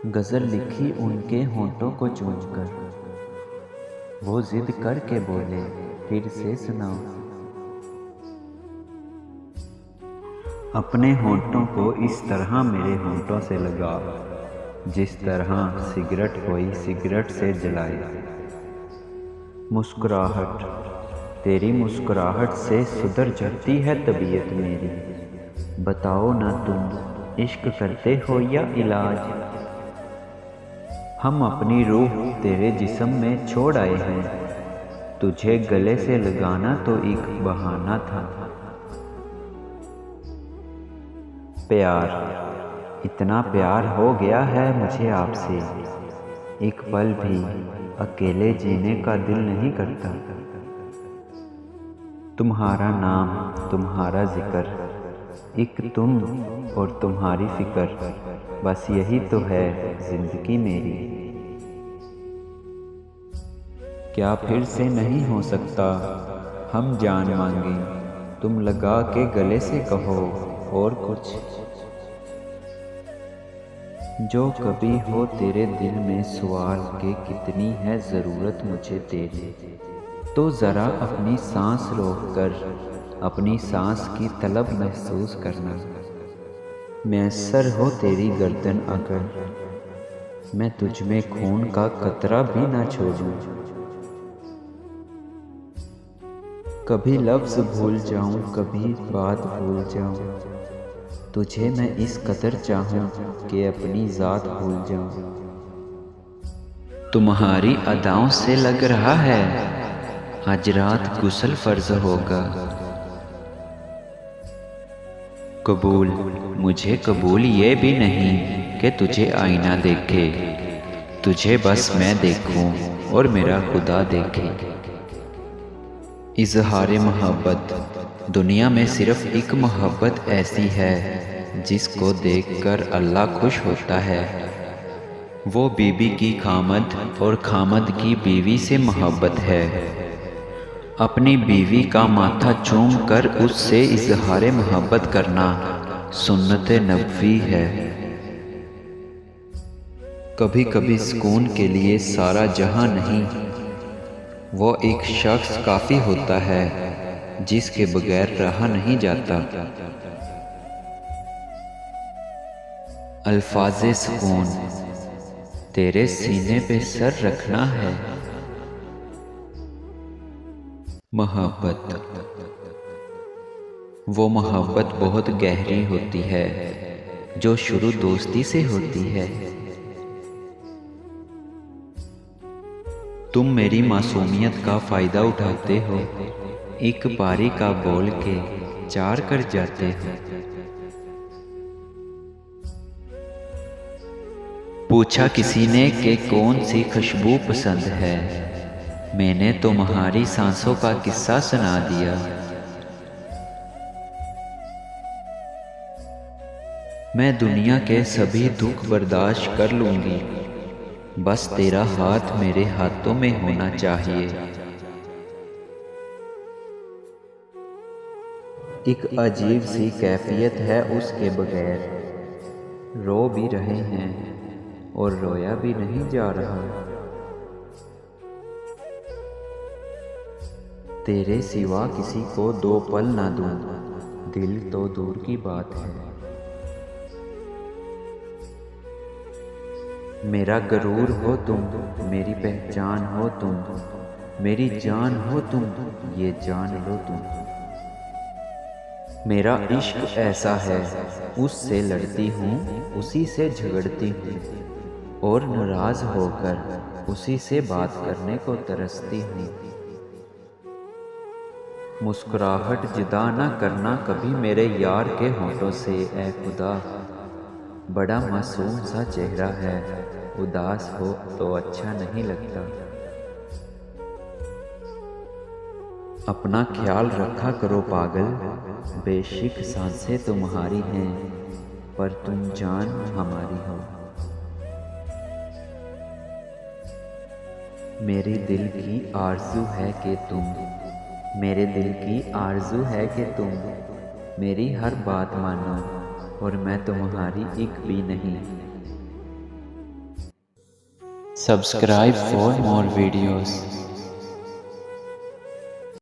गज़ल लिखी उनके होंठों को चूमकर। वो जिद करके बोले, फिर से सुनाओ। अपने होंठों को इस तरह मेरे होंठों से लगा, जिस तरह सिगरेट कोई सिगरेट से जलाए। मुस्कुराहट, तेरी मुस्कुराहट से सुधर जाती है तबीयत मेरी। बताओ ना तुम इश्क करते हो या इलाज। हम अपनी रूह तेरे जिस्म में छोड़ आए हैं, तुझे गले से लगाना तो एक बहाना था। प्यार, इतना प्यार हो गया है मुझे आपसे, एक पल भी अकेले जीने का दिल नहीं करता। तुम्हारा नाम, तुम्हारा जिक्र, एक तुम और तुम्हारी फिक्र, बस यही तो है जिंदगी मेरी। क्या फिर से नहीं हो सकता हम जान मांगे, तुम लगा के गले से कहो और कुछ। जो कभी हो तेरे दिल में सवाल के कितनी है ज़रूरत मुझे तेरी, तो ज़रा अपनी सांस रोक कर अपनी सांस की तलब महसूस करना। मैसर हो तेरी गर्दन अगर, मैं तुझ में खून का कतरा भी ना छोड़ूं। कभी लफ्ज़ भूल जाऊं, कभी बात भूल जाऊं, तुझे मैं इस कदर चाहूं कि अपनी ज़ात भूल जाऊं। तुम्हारी अदाओं से लग रहा है आज रात गुस्ल फर्ज होगा। कबूल, मुझे कबूल ये भी नहीं कि तुझे आईना देखे, तुझे बस मैं देखूं और मेरा खुदा देखे। इज़हारे मोहब्बत, दुनिया में सिर्फ एक मोहब्बत ऐसी है जिसको देखकर अल्लाह खुश होता है। वो बीबी की खामद और खामद की बीवी से मोहब्बत है। अपनी बीवी का माथा चूम कर उससे इज़हारे मोहब्बत करना सुन्नत नबवी है। कभी कभी सुकून के लिए सारा जहां नहीं, वो एक शख्स काफ़ी होता है जिसके बगैर रहा नहीं जाता। अल्फाज़े सुकून, तेरे सीने पे सर रखना है। मोहब्बत, वो मोहब्बत बहुत गहरी होती है जो शुरू दोस्ती से होती है। तुम मेरी मासूमियत का फ़ायदा उठाते हो, एक बारी का बोल के चार कर जाते हो। पूछा किसी ने कि कौन सी खुशबू पसंद है, मैंने तुम्हारी सांसों का किस्सा सुना दिया। मैं दुनिया के सभी दुख बर्दाश्त कर लूंगी, बस तेरा हाथ मेरे हाथों में होना चाहिए। एक अजीब सी कैफियत है उसके बगैर, रो भी रहे हैं और रोया भी नहीं जा रहा। तेरे सिवा किसी को दो पल ना दूं, दिल तो दूर की बात है। मेरा गरूर हो तुम, मेरी पहचान हो तुम, मेरी जान हो तुम, ये जान लो तुम। मेरा इश्क ऐसा है, उससे लड़ती हूँ, उसी से झगड़ती हूँ, और नाराज होकर उसी से बात करने को तरसती हूँ। मुस्कुराहट जुदा न करना कभी मेरे यार के होठों से ए खुदा। बड़ा मासूम सा चेहरा है, उदास हो तो अच्छा नहीं लगता। अपना ख्याल रखा करो पागल, बेशक सांसें तुम्हारी हैं पर तुम जान हमारी हो। मेरे दिल की आरज़ू है कि तुम, मेरे दिल की आरज़ू है कि तुम मेरी हर बात मानो और मैं तुम्हारी एक भी नहीं। Subscribe for more videos.